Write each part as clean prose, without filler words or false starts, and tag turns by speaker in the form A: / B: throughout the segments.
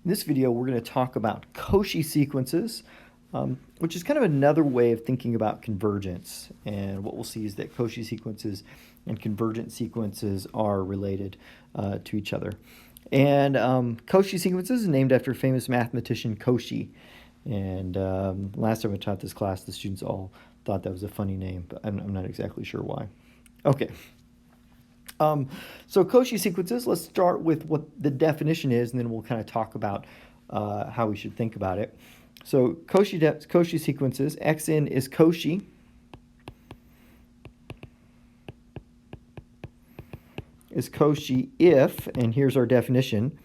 A: In this video, we're going to talk about Cauchy sequences, which is kind of another way of thinking about convergence. And what we'll see is that Cauchy sequences and convergent sequences are related to each other. And Cauchy sequences is named after famous mathematician Cauchy. And last time I taught this class, the students all thought that was a funny name, but I'm not exactly sure why. Okay. So Cauchy sequences, let's start with what the definition is, and then we'll kind of talk about how we should think about it. So Cauchy sequences, xn is Cauchy. Is Cauchy if, and here's our definition,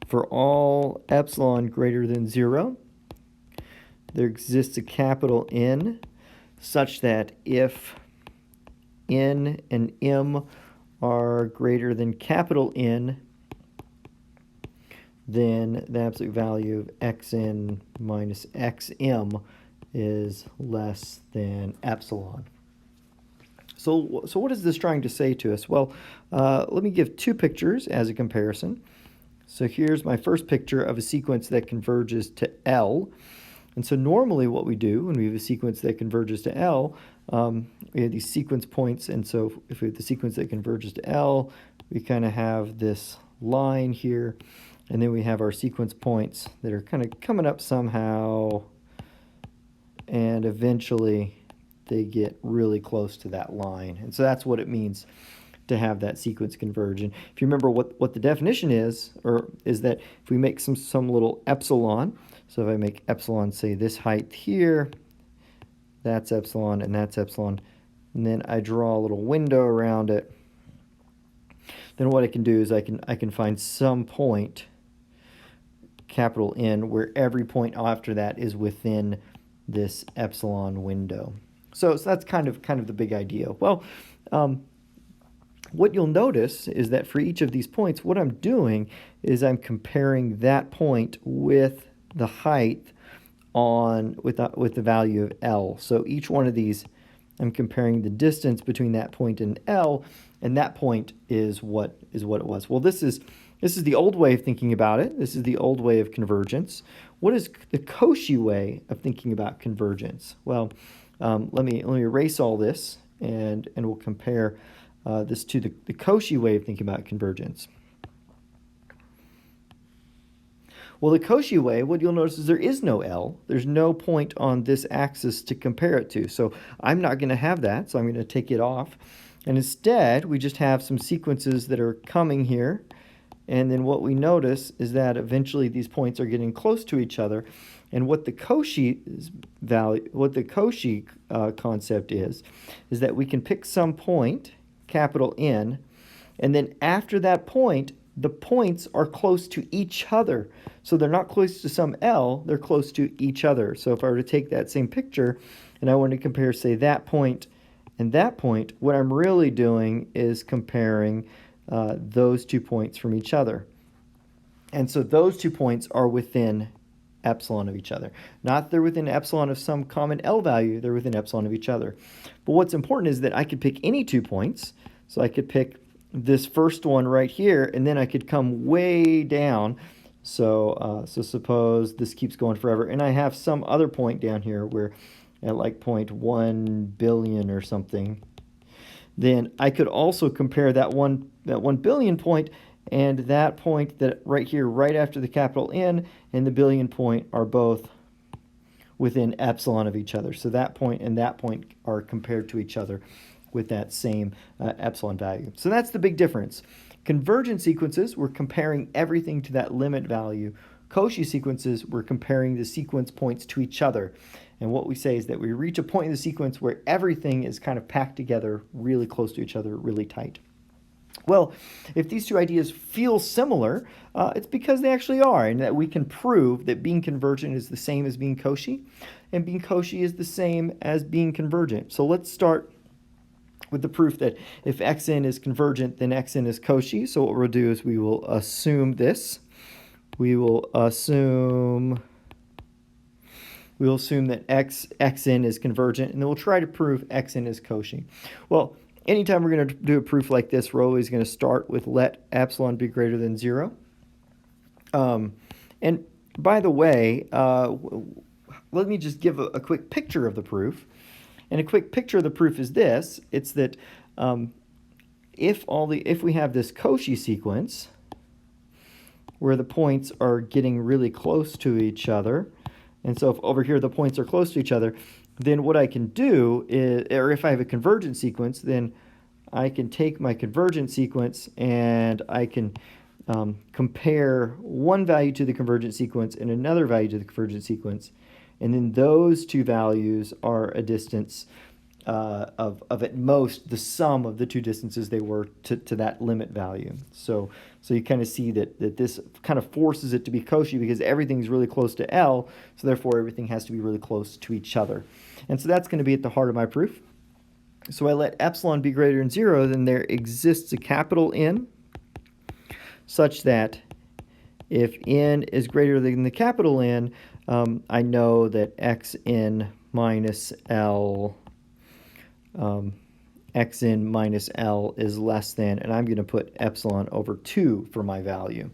A: for all epsilon greater than 0, there exists a capital N such that if n and m are greater than capital N, then the absolute value of xn minus xm is less than epsilon. So what is this trying to say to us? Well, let me give two pictures as a comparison. So here's my first picture of a sequence that converges to L. And so normally what we do when we have a sequence that converges to L, we have these sequence points. And so if we have the sequence that converges to L, we kind of have this line here. And then we have our sequence points that are kind of coming up somehow. And eventually they get really close to that line. And so that's what it means to have that sequence converge. And if you remember what the definition is that if we make some little epsilon, so if I make epsilon, say this height here, that's epsilon and that's epsilon, and then I draw a little window around it, then what I can do is I can find some point, capital N, where every point after that is within this epsilon window. So that's kind of the big idea. Well, what you'll notice is that for each of these points, what I'm doing is I'm comparing that point with the height with the value of L. So each one of these, I'm comparing the distance between that point and L, and that point is what it was. Well, this is the old way of thinking about it. This is the old way of convergence. What is the Cauchy way of thinking about convergence? Well, let me erase all this, and we'll compare this to the Cauchy way of thinking about convergence. Well, the Cauchy way, what you'll notice is there is no L. There's no point on this axis to compare it to. So I'm not going to have that, so I'm going to take it off. And instead, we just have some sequences that are coming here. And then what we notice is that eventually these points are getting close to each other. And what the Cauchy concept is that we can pick some point, capital N, and then after that point, the points are close to each other. So they're not close to some L, they're close to each other. So if I were to take that same picture and I want to compare, say, that point and that point, what I'm really doing is comparing those 2 points from each other. And so those 2 points are within epsilon of each other. Not they're within epsilon of some common L value, they're within epsilon of each other. But what's important is that I could pick any 2 points. So I could pick this first one right here, and then I could come way down. So suppose this keeps going forever, and I have some other point down here where at like 0.1 billion or something. Then I could also compare that 1 billion point and that point that right here, right after the capital N and the billion point are both within epsilon of each other. So that point and that point are compared to each other with that same epsilon value. So that's the big difference. Convergent sequences, we're comparing everything to that limit value. Cauchy sequences, we're comparing the sequence points to each other. And what we say is that we reach a point in the sequence where everything is kind of packed together really close to each other, really tight. Well, if these two ideas feel similar, it's because they actually are, and that we can prove that being convergent is the same as being Cauchy, and being Cauchy is the same as being convergent. So let's start with the proof that if xn is convergent, then xn is Cauchy. So what we'll do is we will assume this. We will assume that xn is convergent, and then we'll try to prove xn is Cauchy. Well, anytime we're going to do a proof like this, we're always going to start with let epsilon be greater than 0. And by the way, let me just give a quick picture of the proof. And a quick picture of the proof is this. It's that if we have this Cauchy sequence where the points are getting really close to each other, and so if over here the points are close to each other, then what I can do is, or if I have a convergent sequence, then I can take my convergent sequence and I can compare one value to the convergent sequence and another value to the convergent sequence, and then those two values are a distance of at most the sum of the two distances they were to that limit value. So you kind of see that this kind of forces it to be Cauchy because everything's really close to L, so therefore everything has to be really close to each other. And so that's going to be at the heart of my proof. So I let epsilon be greater than 0, then there exists a capital N such that if n is greater than the capital N, I know that xn minus L xn minus L is less than, and I'm going to put epsilon over 2 for my value.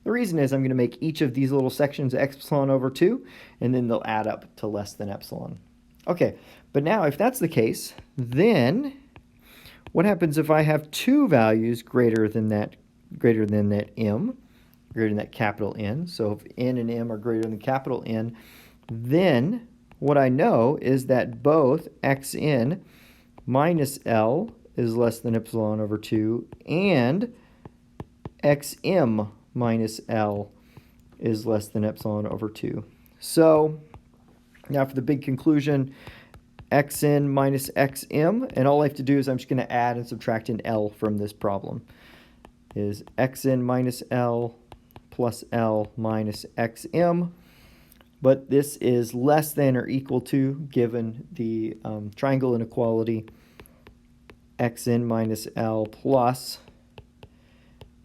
A: The reason is I'm going to make each of these little sections epsilon over 2, and then they'll add up to less than epsilon. Okay, but now if that's the case, then what happens if I have two values greater than that m, greater than that capital N? So if n and m are greater than capital N, then what I know is that both xn minus L is less than epsilon over 2, and xm minus L is less than epsilon over 2. So now for the big conclusion, xn minus xm, and all I have to do is I'm just going to add and subtract an L from this problem, is xn minus L plus L minus xm. But this is less than or equal to, given the triangle inequality, xn minus L plus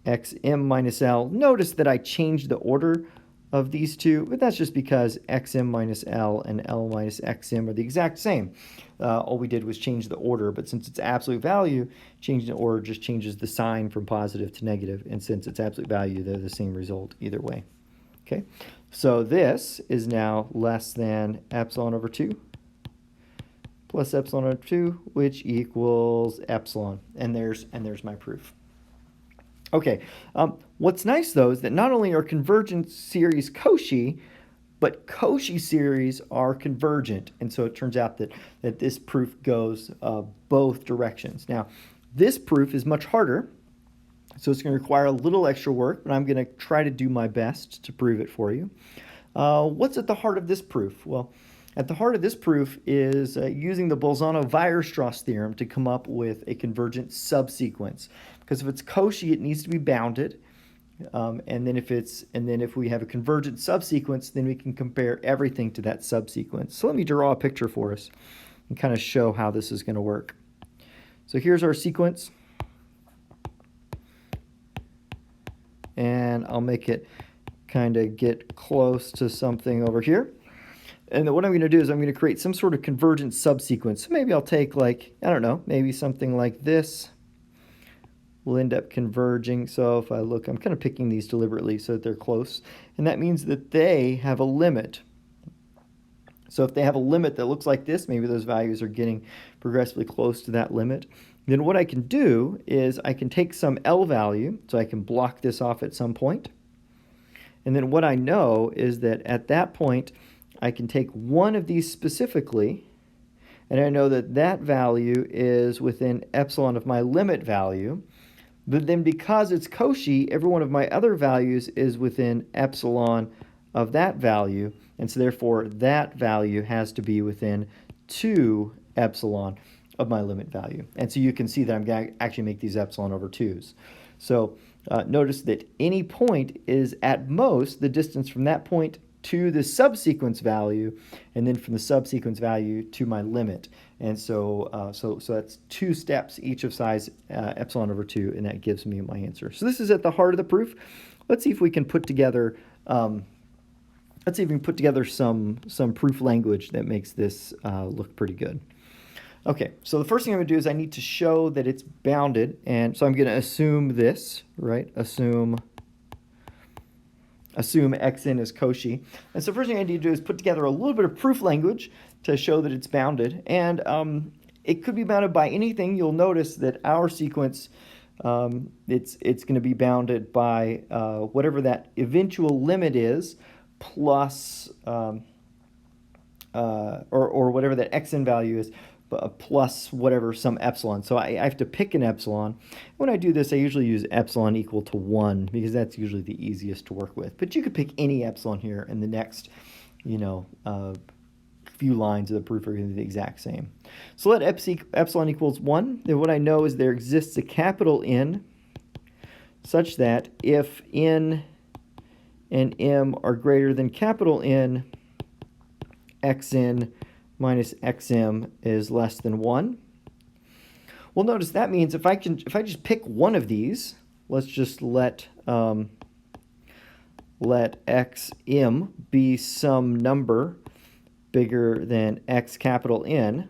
A: xm minus L. Notice that I changed the order of these two, but that's just because xm minus L and L minus xm are the exact same. All we did was change the order, but since it's absolute value, changing the order just changes the sign from positive to negative, and since it's absolute value, they're the same result either way. Okay, so this is now less than epsilon over 2 plus epsilon over 2, which equals epsilon, and there's my proof. Okay, what's nice though is that not only are convergent series Cauchy, but Cauchy series are convergent, and so it turns out that this proof goes both directions. Now, this proof is much harder, so it's going to require a little extra work, but I'm going to try to do my best to prove it for you. What's at the heart of this proof? Well, at the heart of this proof is using the Bolzano-Weierstrass theorem to come up with a convergent subsequence. Because if it's Cauchy, it needs to be bounded, and then if we have a convergent subsequence, then we can compare everything to that subsequence. So let me draw a picture for us and kind of show how this is going to work. So here's our sequence, and I'll make it kind of get close to something over here. And then what I'm going to do is I'm going to create some sort of convergent subsequence. So maybe I'll take, like, I don't know, maybe something like this will end up converging. So if I look, I'm kind of picking these deliberately so that they're close. And that means that they have a limit. So if they have a limit that looks like this, maybe those values are getting progressively close to that limit. Then what I can do is I can take some L value, so I can block this off at some point. And then what I know is that at that point, I can take one of these specifically, and I know that that value is within epsilon of my limit value. But then because it's Cauchy, every one of my other values is within epsilon of that value, and so therefore that value has to be within 2 epsilon of my limit value. And so you can see that I'm going to actually make these epsilon over 2's. So notice that any point is at most the distance from that point to the subsequence value, and then from the subsequence value to my limit. And so so that's 2 steps, each of size epsilon over 2, and that gives me my answer. So this is at the heart of the proof. Let's see if we can put together some proof language that makes this look pretty good. Okay, so the first thing I'm going to do is I need to show that it's bounded, and so I'm going to assume this, right? Assume assume xn is Cauchy. And so first thing I need to do is put together a little bit of proof language to show that it's bounded. And it could be bounded by anything. You'll notice that our sequence, it's going to be bounded by whatever that eventual limit is, plus, or whatever that xn value is, plus whatever, some epsilon. So I have to pick an epsilon. When I do this, I usually use epsilon equal to 1 because that's usually the easiest to work with. But you could pick any epsilon here, and the next, few lines of the proof are going to be the exact same. So let epsilon equals 1. Then what I know is there exists a capital N such that if n and m are greater than capital N, xn minus xm is less than 1. Well, notice that means if I just pick one of these, let's just let xm be some number bigger than x capital N,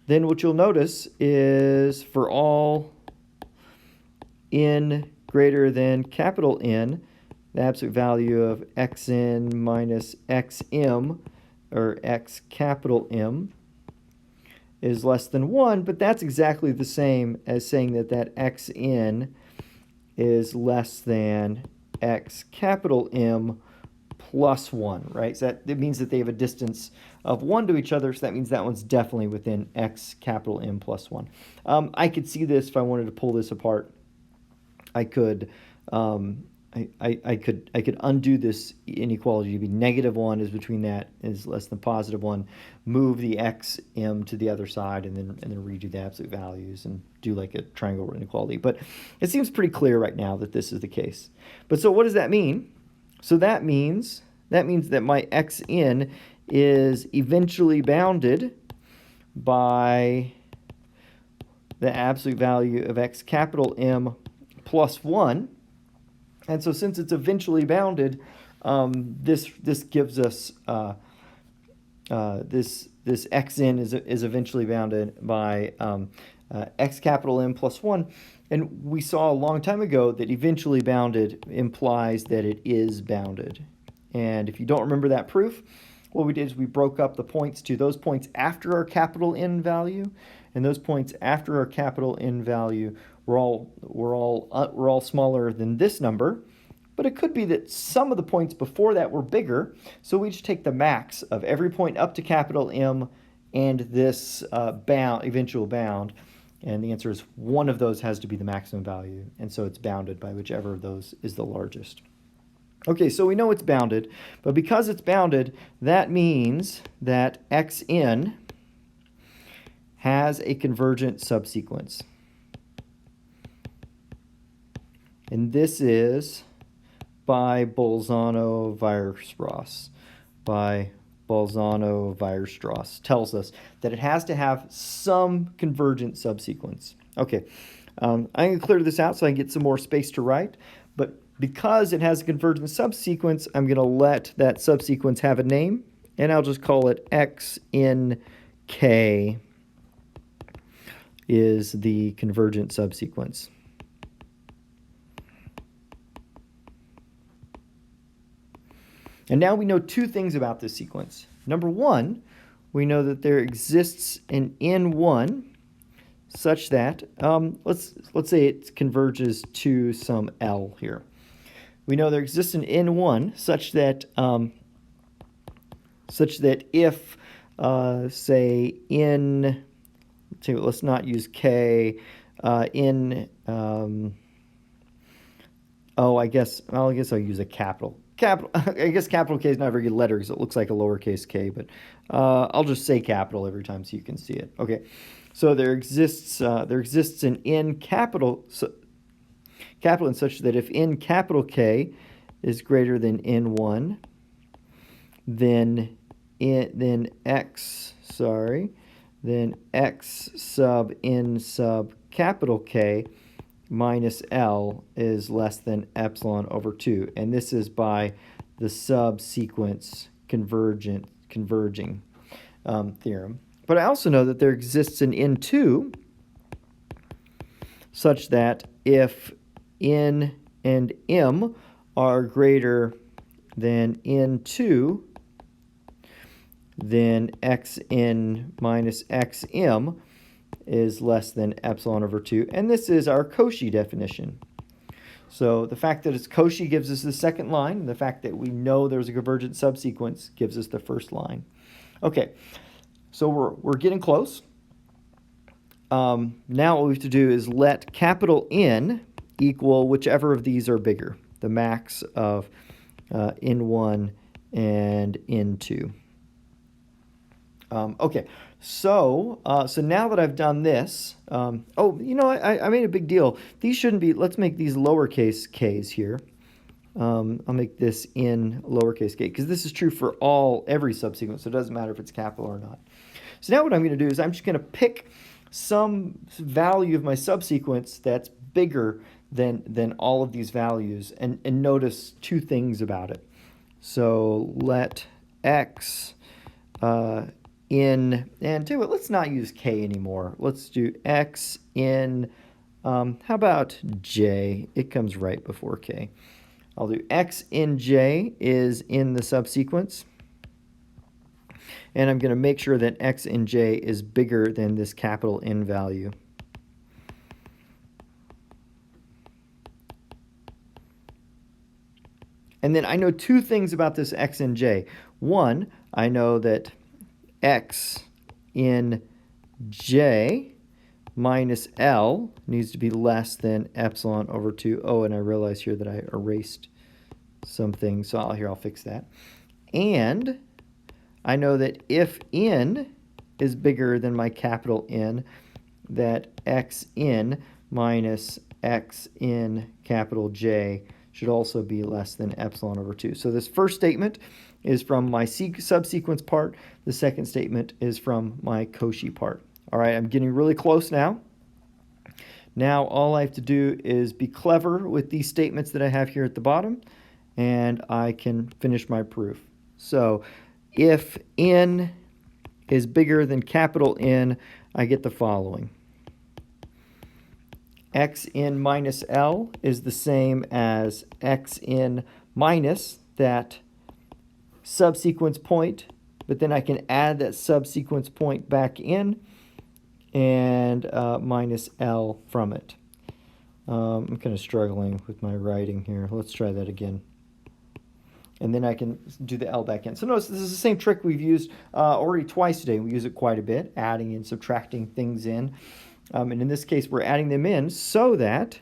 A: then what you'll notice is for all n greater than capital N, the absolute value of xn minus xm, or x capital M, is less than 1, but that's exactly the same as saying that xn is less than x capital M plus 1, right? So that means that they have a distance of 1 to each other, so that means that one's definitely within x capital M plus 1. I could see this if I wanted to pull this apart. I could I could undo this inequality to be -1 is between that is less than +1, move the xm to the other side, and then redo the absolute values and do like a triangle inequality. But it seems pretty clear right now that this is the case. But so what does that mean? So that means that my xn is eventually bounded by the absolute value of x capital M plus 1. And so since it's eventually bounded, this gives us this xn is eventually bounded by x capital M plus 1. And we saw a long time ago that eventually bounded implies that it is bounded. And if you don't remember that proof, what we did is we broke up the points to those points after our capital N value, and those points after our capital N value were all smaller than this number. But it could be that some of the points before that were bigger, so we just take the max of every point up to capital M and this eventual bound, and the answer is one of those has to be the maximum value, and so it's bounded by whichever of those is the largest. Okay, so we know it's bounded, but because it's bounded, that means that xn has a convergent subsequence. And this is by Bolzano-Weierstrass. Tells us that it has to have some convergent subsequence. Okay, I'm going to clear this out so I can get some more space to write, but because it has a convergent subsequence, I'm going to let that subsequence have a name, and I'll just call it xnk is the convergent subsequence. And now we know two things about this sequence. Number one, we know that there exists an N1 such that, let's say it converges to some L here. We know there exists an N1 such that if, say, N, let's not use K, I guess I'll use a capital. I guess capital K is not a very good letter because it looks like a lowercase k, but I'll just say capital every time so you can see it. Okay, so there exists an N capital N such that if N capital K is greater than N1, then X sub N sub capital K minus L is less than epsilon over 2. And this is by the subsequence converging theorem. But I also know that there exists an N2 such that if N and M are greater than N2, then Xn minus Xm is less than epsilon over 2. And this is our Cauchy definition. So the fact that it's Cauchy gives us the second line, and the fact that we know there's a convergent subsequence gives us the first line. Okay, so we're getting close. Now what we have to do is let capital N equal whichever of these are bigger, the max of N1 and N2. Okay, so now that I've done this, I made a big deal. These shouldn't be, let's make these lowercase k's here. I'll make this in lowercase k, because this is true for every subsequence, so it doesn't matter if it's capital or not. So now what I'm going to do is I'm just going to pick some value of my subsequence that's bigger than all of these values, and notice two things about it. So let x in, and do it, let's not use k anymore. Let's do x in, how about j? It comes right before k. I'll do x in j is in the subsequence. And I'm going to make sure that x in j is bigger than this capital N value. And then I know two things about this x in j. One, I know that x in j minus L needs to be less than epsilon over 2. Oh, and I realize here that I erased something, so I'll fix that. And I know that if N is bigger than my capital N, that x in minus x in capital J should also be less than epsilon over 2. So this first statement is from my subsequence part. The second statement is from my Cauchy part. All right, I'm getting really close now. Now all I have to do is be clever with these statements that I have here at the bottom, and I can finish my proof. So if N is bigger than capital N, I get the following. Xn minus L is the same as Xn minus that subsequence point, but then I can add that subsequence point back in and minus L from it. I'm kind of struggling with my writing here. Let's try that again. And then I can do the L back in. So notice this is the same trick we've used already twice today. We use it quite a bit, adding and subtracting things in. And in this case, we're adding them in so that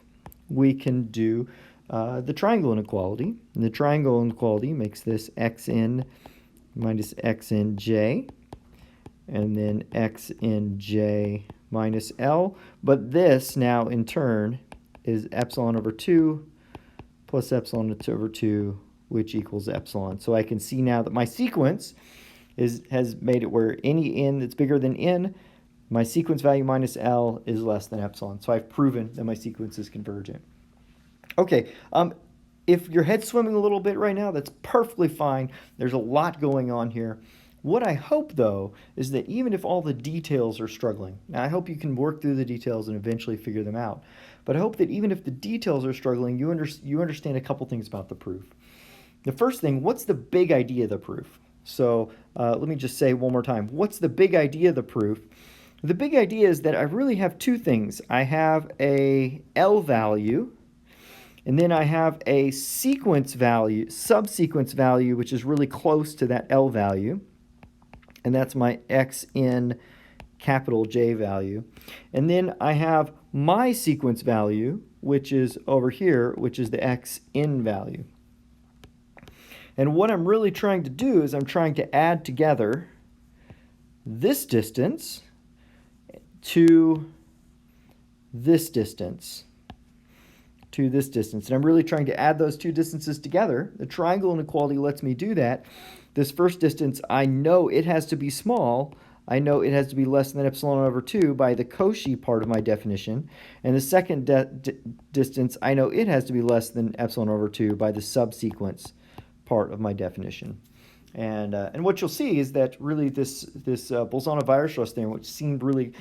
A: we can do the triangle inequality. And the triangle inequality makes this xn minus xnj, and then xnj minus L. But this now, in turn, is epsilon over 2 plus epsilon over 2, which equals epsilon. So I can see now that my sequence has made it where any n that's bigger than n, my sequence value minus L is less than epsilon. So I've proven that my sequence is convergent. Okay, if your head's swimming a little bit right now, that's perfectly fine. There's a lot going on here. What I hope, though, is that even if all the details are struggling, now I hope you can work through the details and eventually figure them out, but I hope that even if the details are struggling, you understand a couple things about the proof. The first thing, what's the big idea of the proof? So let me just say one more time, what's the big idea of the proof? The big idea is that I really have two things. I have a L value, and then I have a sequence value, subsequence value, which is really close to that L value. And that's my x in capital J value. And then I have my sequence value, which is over here, which is the x in value. And what I'm really trying to do is I'm trying to add together this distance to this distance. And I'm really trying to add those two distances together. The triangle inequality lets me do that. This first distance, I know it has to be small. I know it has to be less than epsilon over 2 by the Cauchy part of my definition. And the second distance, I know it has to be less than epsilon over 2 by the subsequence part of my definition. And what you'll see is that really this Bolzano-Weierstrass theorem, which seemed really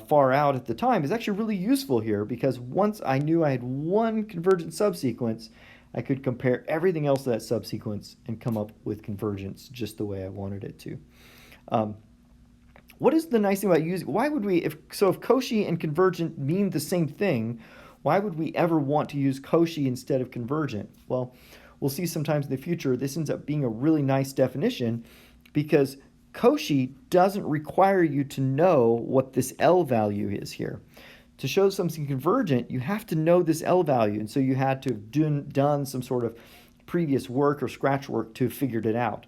A: far out at the time, is actually really useful here, because once I knew I had one convergent subsequence, I could compare everything else to that subsequence and come up with convergence just the way I wanted it to. Um, what is the nice thing about using, why would we, if Cauchy and convergent mean the same thing, why would we ever want to use Cauchy instead of convergent? Well, we'll see sometimes in the future this ends up being a really nice definition because Cauchy doesn't require you to know what this L value is here. To show something convergent, you have to know this L value, and so you had to have done some sort of previous work or scratch work to have figured it out.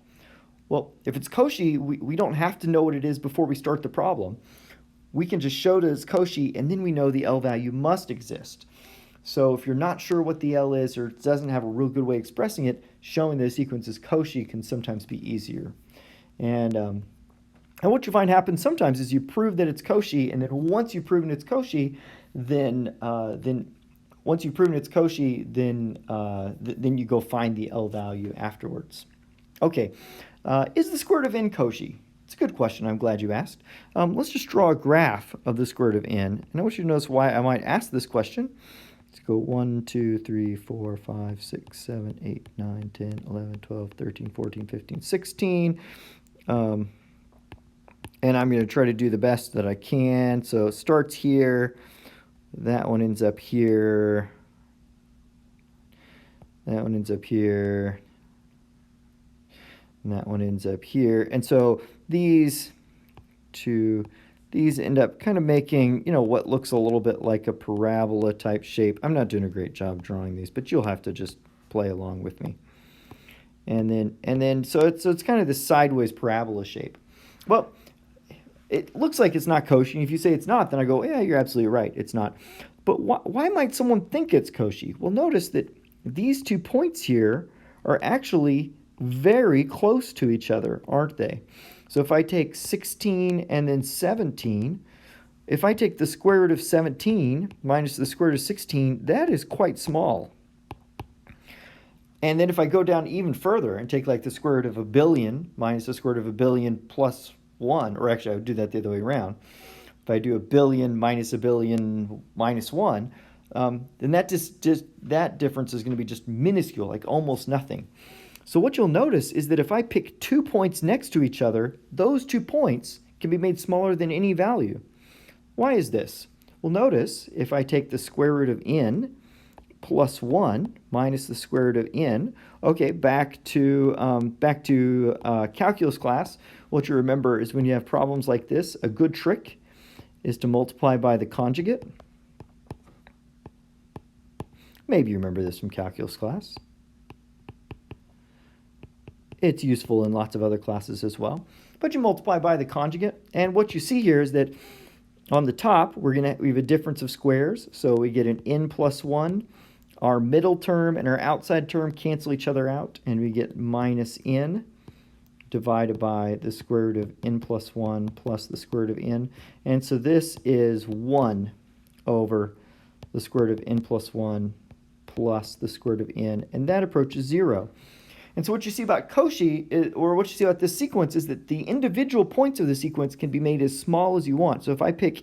A: Well, if it's Cauchy, we don't have to know what it is before we start the problem. We can just show that it's Cauchy, and then we know the L value must exist. So if you're not sure what the L is or doesn't have a real good way of expressing it, showing that a sequence is Cauchy can sometimes be easier. And what you find happens sometimes is you prove that it's Cauchy, and then once you've proven it's Cauchy, then you go find the L value afterwards. Okay, is the square root of n Cauchy? It's a good question. I'm glad you asked. Let's just draw a graph of the square root of n, and I want you to notice why I might ask this question. Let's go 1, 2, 3, 4, 5, 6, 7, 8, 9, 10, 11, 12, 13, 14, 15, 16. And I'm going to try to do the best that I can. So it starts here. That one ends up here. That one ends up here. And that one ends up here. And so these end up kind of making, what looks a little bit like a parabola type shape. I'm not doing a great job drawing these, but you'll have to just play along with me. And then so it's kind of this sideways parabola shape. Well, it looks like it's not Cauchy. If you say it's not, then I go, yeah, you're absolutely right. It's not. But why might someone think it's Cauchy? Well, notice that these 2 points here are actually very close to each other, aren't they? So if I take 16 and then 17, if I take the square root of 17 minus the square root of 16, that is quite small. And then if I go down even further and take like the square root of a billion minus the square root of a billion plus 1, or actually I would do that the other way around. If I do a billion minus 1, then that difference is going to be just minuscule, like almost nothing. So what you'll notice is that if I pick 2 points next to each other, those 2 points can be made smaller than any value. Why is this? Well, notice if I take the square root of n plus 1 minus the square root of n, okay, back to calculus class, what you remember is when you have problems like this, a good trick is to multiply by the conjugate. Maybe you remember this from calculus class. It's useful in lots of other classes as well. But you multiply by the conjugate, and what you see here is that on the top, we have a difference of squares, so we get an n plus 1. Our middle term and our outside term cancel each other out, and we get minus n divided by the square root of n plus 1 plus the square root of n. And so this is 1 over the square root of n plus 1 plus the square root of n, and that approaches 0. And so what you see about Cauchy, or what you see about this sequence, is that the individual points of the sequence can be made as small as you want. So if I pick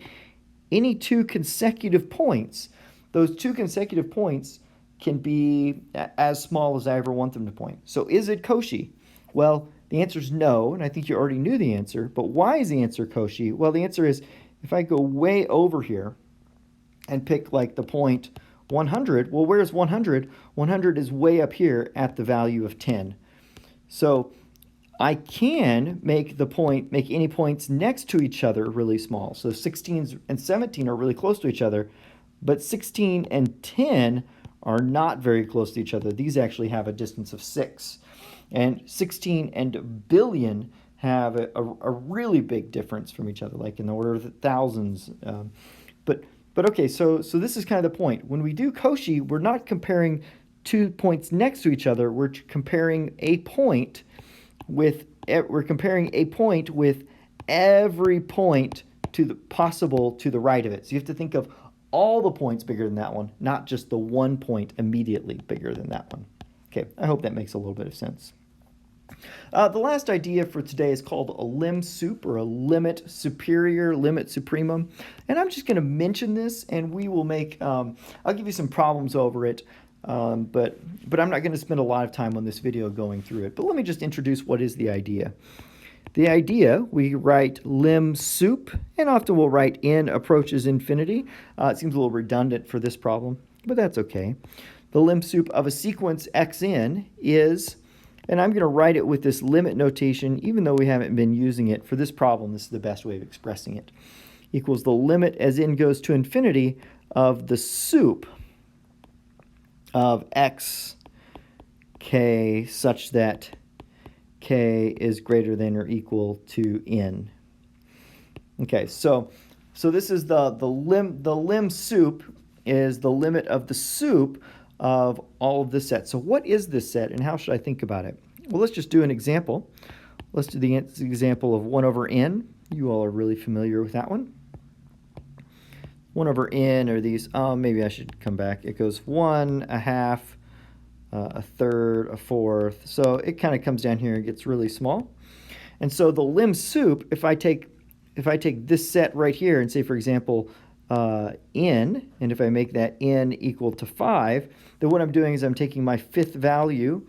A: any 2 consecutive points, those 2 consecutive points can be as small as I ever want them to point. So is it Cauchy? Well, the answer is no, and I think you already knew the answer. But why is the answer Cauchy? Well, the answer is if I go way over here and pick like the point 100, well, where's 100? 100 is way up here at the value of 10. So I can make any points next to each other really small. So 16 and 17 are really close to each other, but 16 and 10 are not very close to each other. These actually have a distance of 6. And 16 and billion have a really big difference from each other, like in the order of the thousands. But okay, so this is kind of the point. When we do Cauchy, we're not comparing 2 points next to each other. We're comparing a point with every point to the right of it. So you have to think of all the points bigger than that one, not just the 1 point immediately bigger than that one. Okay, I hope that makes a little bit of sense. The last idea for today is called a lim sup, or a limit superior, limit supremum. And I'm just going to mention this, and we will make, I'll give you some problems over it. but I'm not going to spend a lot of time on this video going through it. But let me just introduce what is the idea. The idea, we write lim sup, and often we'll write n approaches infinity. It seems a little redundant for this problem, but that's okay. The lim sup of a sequence xn is, and I'm going to write it with this limit notation, even though we haven't been using it for this problem. This is the best way of expressing it. Equals the limit as n goes to infinity of the sup of x k such that k is greater than or equal to n. Okay, so this is the lim sup is the limit of the sup of all of the sets. So what is this set and how should I think about it? Well, let's just do an example. Let's do the example of 1 over n. You all are really familiar with that one. 1 over n are these, maybe I should come back. It goes 1, a half, a third, a fourth. So it kind of comes down here and gets really small. And so the lim sup, if I take this set right here and say, for example, n, and if I make that n equal to 5, then what I'm doing is I'm taking my fifth value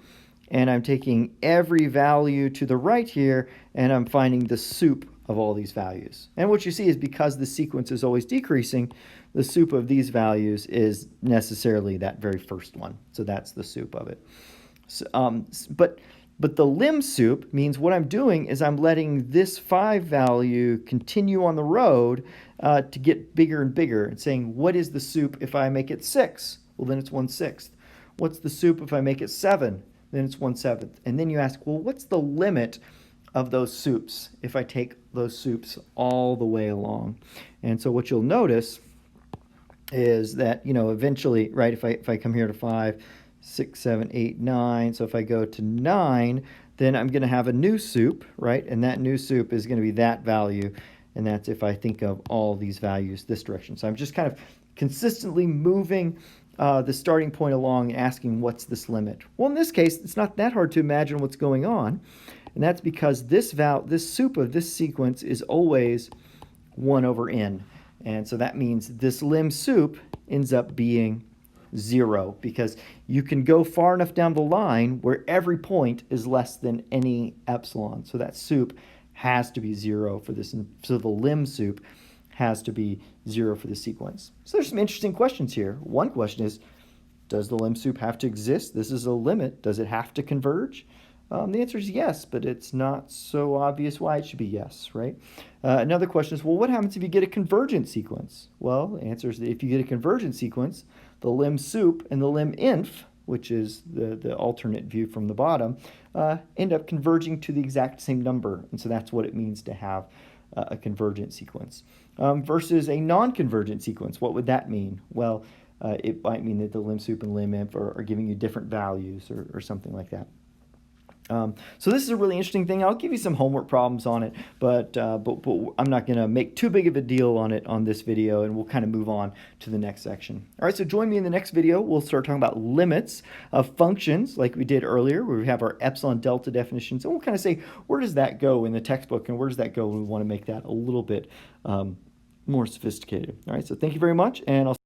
A: and I'm taking every value to the right here and I'm finding the sup of all these values. And what you see is because the sequence is always decreasing, the sup of these values is necessarily that very first one. So that's the sup of it. So, but the lim sup means what I'm doing is I'm letting this 5 value continue on the road to get bigger and bigger and saying, what is the sup if I make it 6? Well, then it's 1/6. What's the sup if I make it 7? Then it's 1/7. And then you ask, well, what's the limit of those sups if I take those sups all the way along? And so what you'll notice is that, eventually, right, if I come here to 5, 6, 7, 8, 9, so if I go to 9, then I'm going to have a new sup, right? And that new sup is going to be that value, and that's if I think of all these values this direction. So I'm just kind of consistently moving the starting point along, asking what's this limit? Well, in this case, it's not that hard to imagine what's going on, and that's because this sup of this sequence is always 1 over n. And so that means this lim sup ends up being 0 because you can go far enough down the line where every point is less than any epsilon. So that sup has to be 0 for this. So the lim sup has to be 0 for the sequence. So there's some interesting questions here. One question is, does the lim sup have to exist? This is a limit. Does it have to converge? The answer is yes, but it's not so obvious why it should be yes, right? Another question is, well, what happens if you get a convergent sequence? Well, the answer is that if you get a convergent sequence, the lim sup and the lim inf, which is the alternate view from the bottom, end up converging to the exact same number. And so that's what it means to have a convergent sequence. Versus a non-convergent sequence, what would that mean? Well, it might mean that the lim sup and lim inf are giving you different values or something like that. So this is a really interesting thing. I'll give you some homework problems on it, but I'm not going to make too big of a deal on it on this video, and we'll kind of move on to the next section. All right, so join me in the next video. We'll start talking about limits of functions like we did earlier, where we have our epsilon delta definitions, and we'll kind of say, where does that go in the textbook, and where does that go when we want to make that a little bit more sophisticated. All right, so thank you very much, and I'll